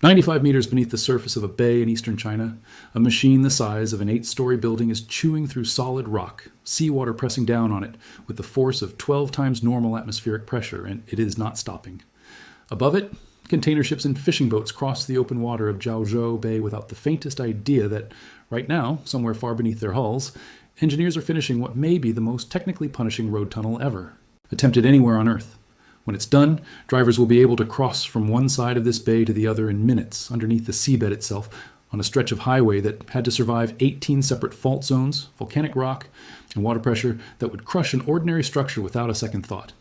95 meters beneath the surface of a bay in eastern China, a machine the size of an 8-story building is chewing through solid rock, seawater pressing down on it with the force of 12 times normal atmospheric pressure, and it is not stopping. Above it, container ships and fishing boats cross the open water of Xiao Bay without the faintest idea that, right now, somewhere far beneath their hulls, engineers are finishing what may be the most technically punishing road tunnel ever, attempted anywhere on Earth. When it's done, drivers will be able to cross from one side of this bay to the other in minutes underneath the seabed itself on a stretch of highway that had to survive 18 separate fault zones, volcanic rock, and water pressure that would crush an ordinary structure without a second thought.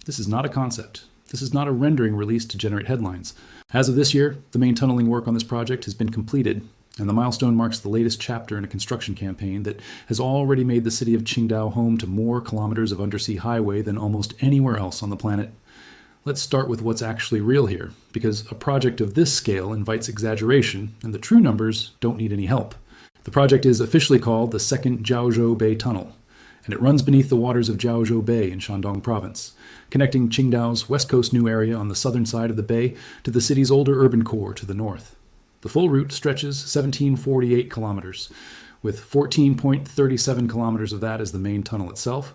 This is not a concept. This is not a rendering released to generate headlines. As of this year, the main tunneling work on this project has been completed, and the milestone marks the latest chapter in a construction campaign that has already made the city of Qingdao home to more kilometers of undersea highway than almost anywhere else on the planet. Let's start with what's actually real here, because a project of this scale invites exaggeration, and the true numbers don't need any help. The project is officially called the Second Jiaozhou Bay Tunnel, and it runs beneath the waters of Jiaozhou Bay in Shandong Province, connecting Qingdao's West Coast New Area on the southern side of the bay to the city's older urban core to the north. The full route stretches 1748 kilometers, with 14.37 kilometers of that as the main tunnel itself,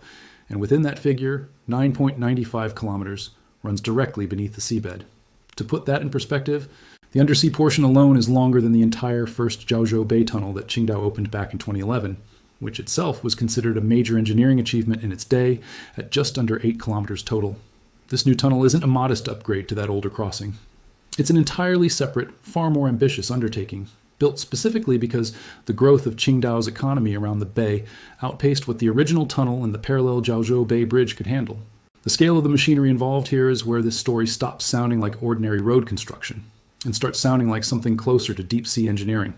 and within that figure, 9.95 kilometers runs directly beneath the seabed. To put that in perspective, the undersea portion alone is longer than the entire first Jiaozhou Bay tunnel that Qingdao opened back in 2011, which itself was considered a major engineering achievement in its day at just under 8 kilometers total. This new tunnel isn't a modest upgrade to that older crossing. It's an entirely separate, far more ambitious undertaking, built specifically because the growth of Qingdao's economy around the bay outpaced what the original tunnel and the parallel Jiaozhou Bay Bridge could handle. The scale of the machinery involved here is where this story stops sounding like ordinary road construction and starts sounding like something closer to deep-sea engineering.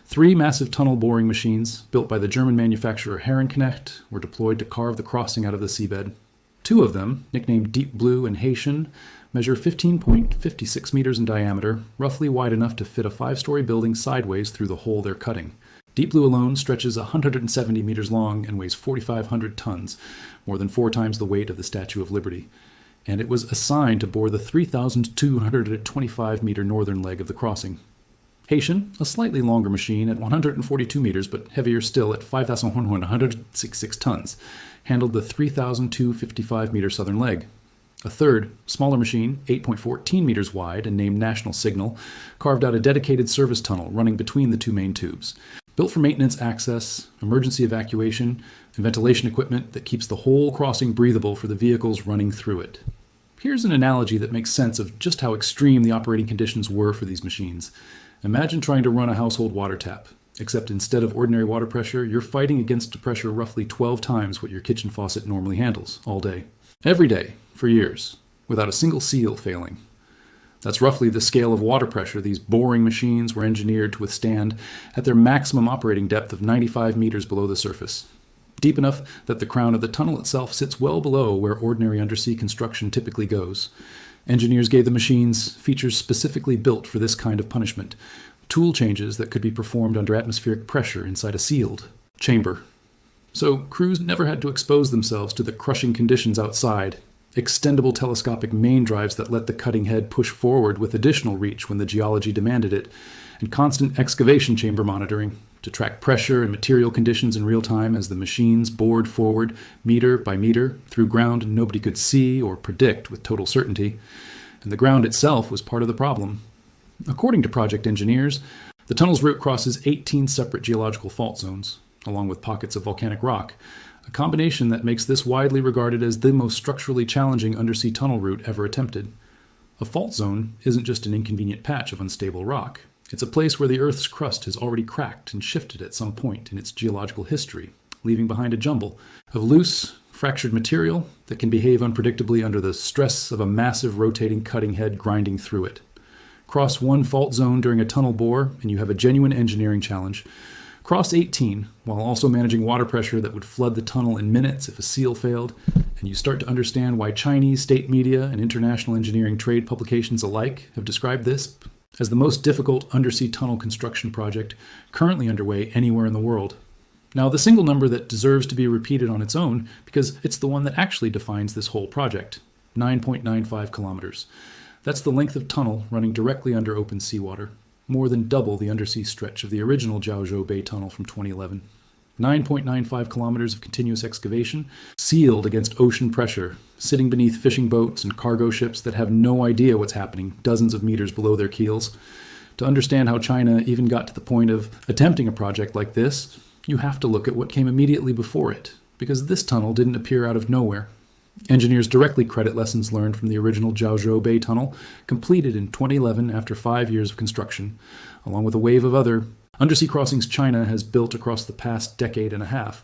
3 massive tunnel boring machines, built by the German manufacturer Herrenknecht, were deployed to carve the crossing out of the seabed. 2 of them, nicknamed Deep Blue and Haitian, measure 15.56 meters in diameter, roughly wide enough to fit a 5-story building sideways through the hole they're cutting. Deep Blue alone stretches 170 meters long and weighs 4,500 tons, more than 4 times the weight of the Statue of Liberty. And it was assigned to bore the 3,225-meter northern leg of the crossing. Haitian, a slightly longer machine at 142 meters, but heavier still at 5,166 tons, handled the 3,255-meter southern leg. A third, smaller machine, 8.14 meters wide and named National Signal, carved out a dedicated service tunnel running between the 2 main tubes. Built for maintenance access, emergency evacuation, and ventilation equipment that keeps the whole crossing breathable for the vehicles running through it. Here's an analogy that makes sense of just how extreme the operating conditions were for these machines. Imagine trying to run a household water tap, except instead of ordinary water pressure, you're fighting against a pressure roughly 12 times what your kitchen faucet normally handles all day. Every day, for years, without a single seal failing. That's roughly the scale of water pressure these boring machines were engineered to withstand at their maximum operating depth of 95 meters below the surface. Deep enough that the crown of the tunnel itself sits well below where ordinary undersea construction typically goes. Engineers gave the machines features specifically built for this kind of punishment, tool changes that could be performed under atmospheric pressure inside a sealed chamber. So crews never had to expose themselves to the crushing conditions outside. Extendable telescopic main drives that let the cutting head push forward with additional reach when the geology demanded it, and constant excavation chamber monitoring to track pressure and material conditions in real time as the machines bored forward meter by meter through ground nobody could see or predict with total certainty. And the ground itself was part of the problem. According to project engineers, the tunnel's route crosses 18 separate geological fault zones, along with pockets of volcanic rock, a combination that makes this widely regarded as the most structurally challenging undersea tunnel route ever attempted. A fault zone isn't just an inconvenient patch of unstable rock. It's a place where the Earth's crust has already cracked and shifted at some point in its geological history, leaving behind a jumble of loose, fractured material that can behave unpredictably under the stress of a massive rotating cutting head grinding through it. Cross one fault zone during a tunnel bore, and you have a genuine engineering challenge. Cross 18, while also managing water pressure that would flood the tunnel in minutes if a seal failed, and you start to understand why Chinese state media and international engineering trade publications alike have described this as the most difficult undersea tunnel construction project currently underway anywhere in the world. Now, the single number that deserves to be repeated on its own, because it's the one that actually defines this whole project, 9.95 kilometers. That's the length of tunnel running directly under open seawater, more than double the undersea stretch of the original Xiao Bay tunnel from 2011. 9.95 kilometers of continuous excavation, sealed against ocean pressure, sitting beneath fishing boats and cargo ships that have no idea what's happening dozens of meters below their keels. To understand how China even got to the point of attempting a project like this, you have to look at what came immediately before it, because this tunnel didn't appear out of nowhere. Engineers directly credit lessons learned from the original Xiao Bay tunnel, completed in 2011 after 5 years of construction, along with a wave of other undersea crossings China has built across the past decade and a half,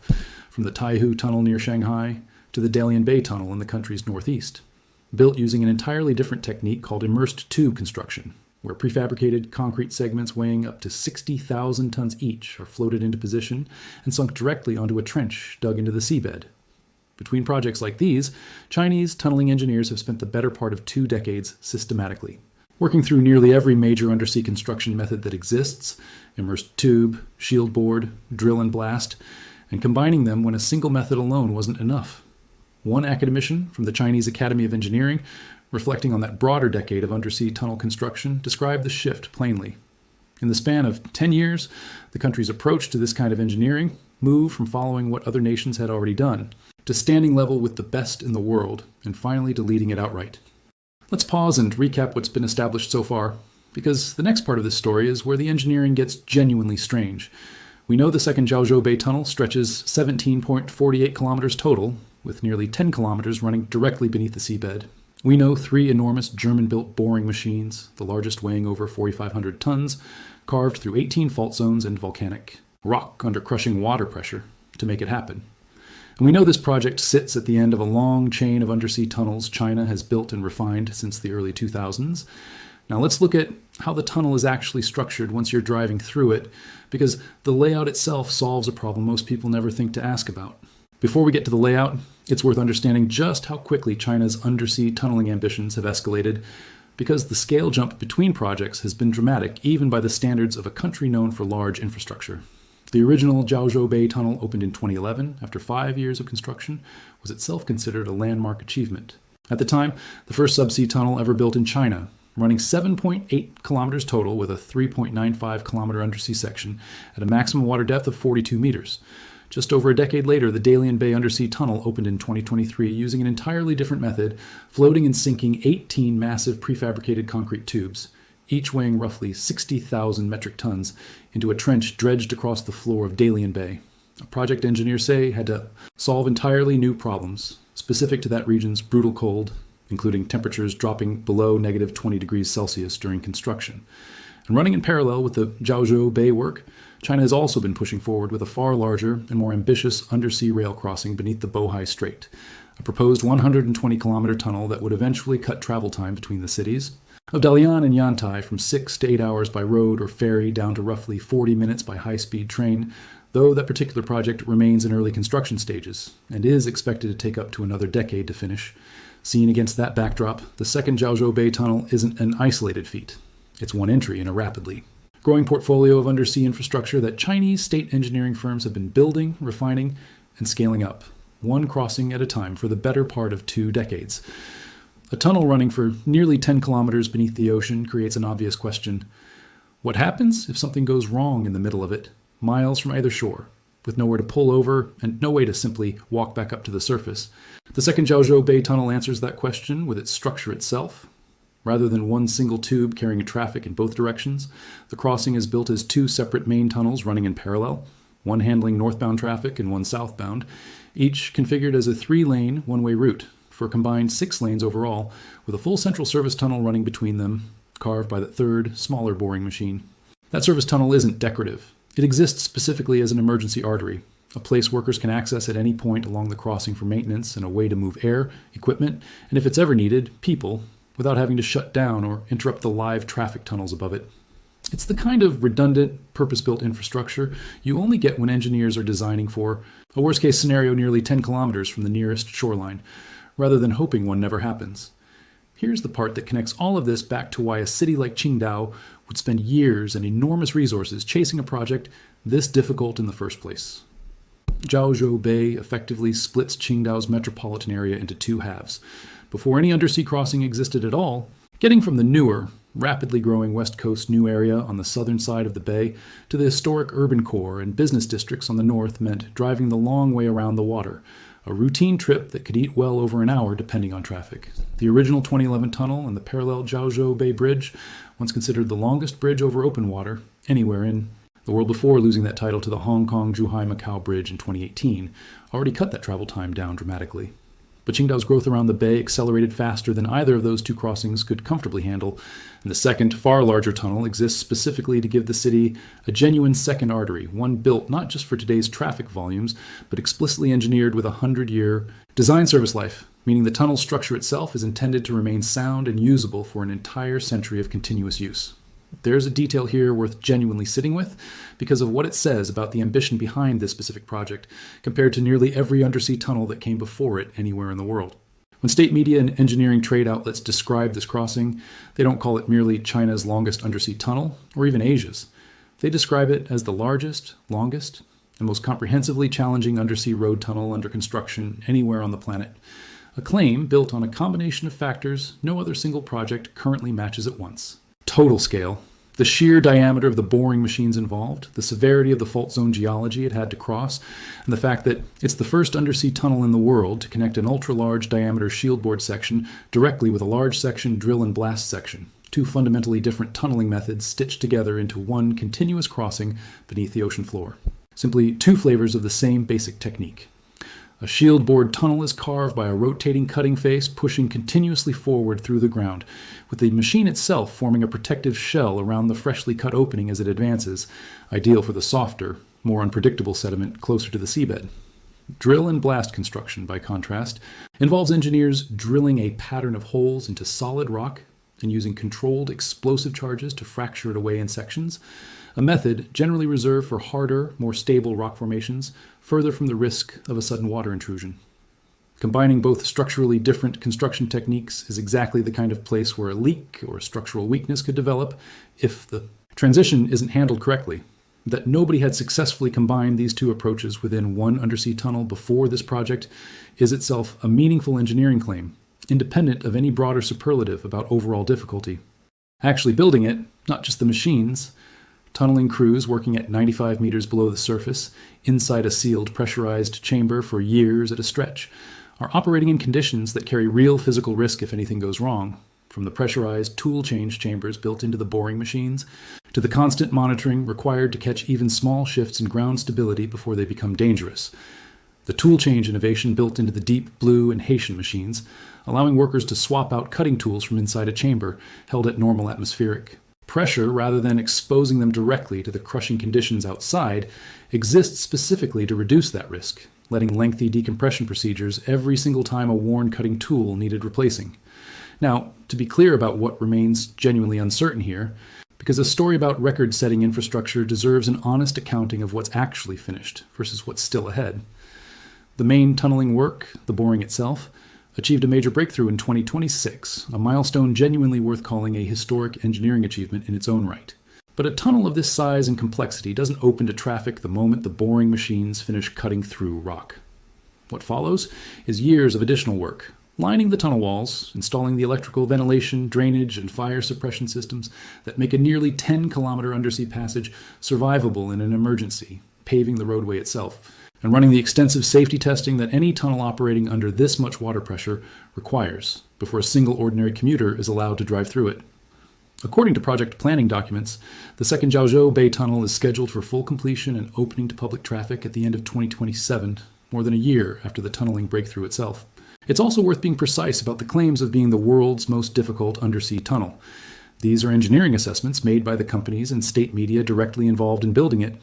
from the Taihu Tunnel near Shanghai to the Dalian Bay Tunnel in the country's northeast, built using an entirely different technique called immersed tube construction, where prefabricated concrete segments weighing up to 60,000 tons each are floated into position and sunk directly onto a trench dug into the seabed. Between projects like these, Chinese tunneling engineers have spent the better part of 2 decades systematically, working through nearly every major undersea construction method that exists: immersed tube, shield board, drill and blast, and combining them when a single method alone wasn't enough. One academician from the Chinese Academy of Engineering, reflecting on that broader decade of undersea tunnel construction, described the shift plainly. In the span of 10 years, the country's approach to this kind of engineering moved from following what other nations had already done to standing level with the best in the world, and finally to leading it outright. Let's pause and recap what's been established so far, because the next part of this story is where the engineering gets genuinely strange. We know the second Xiao Bay tunnel stretches 17.48 kilometers total, with nearly 10 kilometers running directly beneath the seabed. We know 3 enormous German-built boring machines, the largest weighing over 4,500 tons, carved through 18 fault zones and volcanic rock under crushing water pressure to make it happen. And we know this project sits at the end of a long chain of undersea tunnels China has built and refined since the early 2000s. Now let's look at how the tunnel is actually structured once you're driving through it, because the layout itself solves a problem most people never think to ask about. Before we get to the layout, it's worth understanding just how quickly China's undersea tunneling ambitions have escalated, because the scale jump between projects has been dramatic even by the standards of a country known for large infrastructure. The original Xiao Bay tunnel, opened in 2011 after 5 years of construction, was itself considered a landmark achievement. At the time, the first subsea tunnel ever built in China, running 7.8 kilometers total with a 3.95 kilometer undersea section at a maximum water depth of 42 meters. Just over a decade later, the Dalian Bay undersea tunnel opened in 2023 using an entirely different method, floating and sinking 18 massive prefabricated concrete tubes, each weighing roughly 60,000 metric tons, into a trench dredged across the floor of Dalian Bay. Project engineers say had to solve entirely new problems, specific to that region's brutal cold, including temperatures dropping below negative 20 degrees Celsius during construction. And running in parallel with the Xiao Bay work, China has also been pushing forward with a far larger and more ambitious undersea rail crossing beneath the Bohai Strait, a proposed 120-kilometer tunnel that would eventually cut travel time between the cities of Dalian and Yantai from 6 to 8 hours by road or ferry down to roughly 40 minutes by high-speed train, though that particular project remains in early construction stages and is expected to take up to another decade to finish. Seen against that backdrop, the second Xiao Bay tunnel isn't an isolated feat. It's one entry in a rapidly growing portfolio of undersea infrastructure that Chinese state engineering firms have been building, refining, and scaling up, one crossing at a time for the better part of 2 decades. A tunnel running for nearly 10 kilometers beneath the ocean creates an obvious question. What happens if something goes wrong in the middle of it, miles from either shore, with nowhere to pull over and no way to simply walk back up to the surface? The second Xiao Bay tunnel answers that question with its structure itself. Rather than one single tube carrying traffic in both directions, the crossing is built as 2 separate main tunnels running in parallel, one handling northbound traffic and one southbound, each configured as a 3-lane, one-way route for a combined 6 lanes overall, with a full central service tunnel running between them, carved by the third, smaller boring machine. That service tunnel isn't decorative. It exists specifically as an emergency artery, a place workers can access at any point along the crossing for maintenance and a way to move air, equipment, and if it's ever needed, people, without having to shut down or interrupt the live traffic tunnels above it. It's the kind of redundant, purpose-built infrastructure you only get when engineers are designing for a worst-case scenario nearly 10 kilometers from the nearest shoreline, rather than hoping one never happens. Here's the part that connects all of this back to why a city like Qingdao would spend years and enormous resources chasing a project this difficult in the first place. Xiao Bay effectively splits Qingdao's metropolitan area into 2 halves. Before any undersea crossing existed at all, Getting from the newer, rapidly growing West Coast new area on the southern side of the bay to the historic urban core and business districts on the north meant driving the long way around the water, a routine trip that could eat well over an hour depending on traffic. The original 2011 tunnel and the parallel Xiao Bay Bridge, once considered the longest bridge over open water anywhere in the world before losing that title to the Hong Kong-Zhuhai-Macau Bridge in 2018, already cut that travel time down dramatically. But Qingdao's growth around the bay accelerated faster than either of those two crossings could comfortably handle, and the second, far larger tunnel exists specifically to give the city a genuine second artery, one built not just for today's traffic volumes, but explicitly engineered with a 100-year design service life, meaning the tunnel structure itself is intended to remain sound and usable for an entire century of continuous use. There's a detail here worth genuinely sitting with because of what it says about the ambition behind this specific project compared to nearly every undersea tunnel that came before it anywhere in the world. When state media and engineering trade outlets describe this crossing, they don't call it merely China's longest undersea tunnel or even Asia's. They describe it as the largest, longest, and most comprehensively challenging undersea road tunnel under construction anywhere on the planet. A claim built on a combination of factors no other single project currently matches at once. Total scale, the sheer diameter of the boring machines involved, the severity of the fault zone geology it had to cross, and the fact that it's the first undersea tunnel in the world to connect an ultra-large diameter shieldboard section directly with a large section drill and blast section, two fundamentally different tunneling methods stitched together into one continuous crossing beneath the ocean floor. Simply two flavors of the same basic technique. A shieldboard tunnel is carved by a rotating cutting face pushing continuously forward through the ground, with the machine itself forming a protective shell around the freshly cut opening as it advances, ideal for the softer, more unpredictable sediment closer to the seabed. Drill and blast construction, by contrast, involves engineers drilling a pattern of holes into solid rock and using controlled explosive charges to fracture it away in sections, a method generally reserved for harder, more stable rock formations, further from the risk of a sudden water intrusion. Combining both structurally different construction techniques is exactly the kind of place where a leak or structural weakness could develop if the transition isn't handled correctly. That nobody had successfully combined these two approaches within one undersea tunnel before this project is itself a meaningful engineering claim, independent of any broader superlative about overall difficulty. Actually building it, not just the machines, tunneling crews working at 95 meters below the surface, inside a sealed pressurized chamber for years at a stretch, are operating in conditions that carry real physical risk if anything goes wrong, from the pressurized tool change chambers built into the boring machines, to the constant monitoring required to catch even small shifts in ground stability before they become dangerous. The tool change innovation built into the Deep Blue and Haitian machines, allowing workers to swap out cutting tools from inside a chamber held at normal atmospheric pressure rather than exposing them directly to the crushing conditions outside, exists specifically to reduce that risk, letting lengthy decompression procedures every single time a worn cutting tool needed replacing. Now, to be clear about what remains genuinely uncertain here, because a story about record-setting infrastructure deserves an honest accounting of what's actually finished versus what's still ahead. The main tunneling work, the boring itself, achieved a major breakthrough in 2026, a milestone genuinely worth calling a historic engineering achievement in its own right. But a tunnel of this size and complexity doesn't open to traffic the moment the boring machines finish cutting through rock. What follows is years of additional work, lining the tunnel walls, installing the electrical ventilation, drainage, and fire suppression systems that make a nearly 10-kilometer undersea passage survivable in an emergency, paving the roadway itself, and running the extensive safety testing that any tunnel operating under this much water pressure requires before a single ordinary commuter is allowed to drive through it. According to project planning documents, the second Xiao Bay tunnel is scheduled for full completion and opening to public traffic at the end of 2027, more than a year after the tunneling breakthrough itself. It's also worth being precise about the claims of being the world's most difficult undersea tunnel. These are engineering assessments made by the companies and state media directly involved in building it.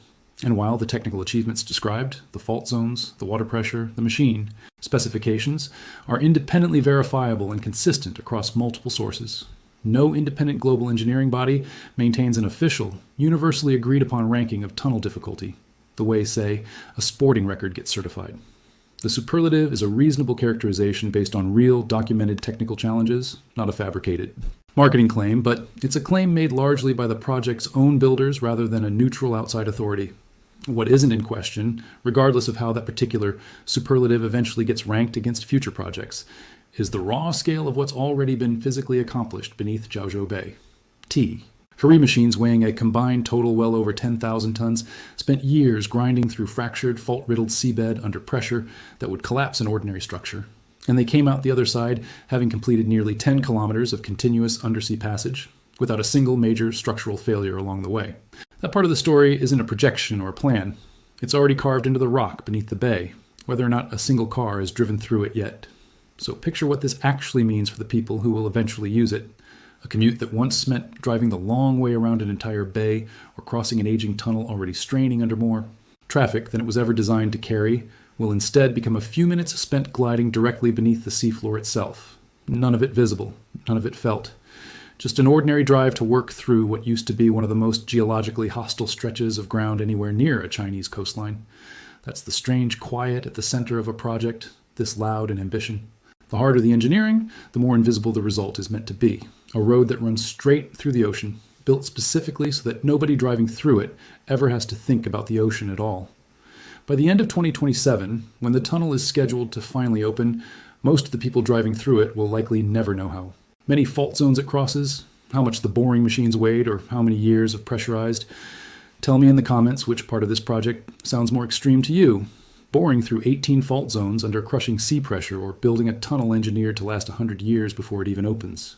And while the technical achievements described, the fault zones, the water pressure, the machine, specifications, are independently verifiable and consistent across multiple sources, no independent global engineering body maintains an official, universally agreed upon ranking of tunnel difficulty, the way, say, a sporting record gets certified. The superlative is a reasonable characterization based on real, documented technical challenges, not a fabricated marketing claim, but it's a claim made largely by the project's own builders rather than a neutral outside authority. What isn't in question, regardless of how that particular superlative eventually gets ranked against future projects, is the raw scale of what's already been physically accomplished beneath Xiao Bay. T. Haree machines weighing a combined total well over 10,000 tons spent years grinding through fractured, fault-riddled seabed under pressure that would collapse an ordinary structure. And they came out the other side, having completed nearly 10 kilometers of continuous undersea passage, without a single major structural failure along the way. That part of the story isn't a projection or a plan. It's already carved into the rock beneath the bay, whether or not a single car has driven through it yet. So picture what this actually means for the people who will eventually use it. A commute that once meant driving the long way around an entire bay or crossing an aging tunnel already straining under more traffic than it was ever designed to carry will instead become a few minutes spent gliding directly beneath the seafloor itself. None of it visible, none of it felt. Just an ordinary drive to work through what used to be one of the most geologically hostile stretches of ground anywhere near a Chinese coastline. That's the strange quiet at the center of a project this loud in ambition. The harder the engineering, the more invisible the result is meant to be. A road that runs straight through the ocean, built specifically so that nobody driving through it ever has to think about the ocean at all. By the end of 2027, when the tunnel is scheduled to finally open, most of the people driving through it will likely never know how many fault zones it crosses, how much the boring machines weighed, or how many years of pressurized. Tell me in the comments which part of this project sounds more extreme to you. Boring through 18 fault zones under crushing sea pressure, or building a tunnel engineered to last 100 years before it even opens.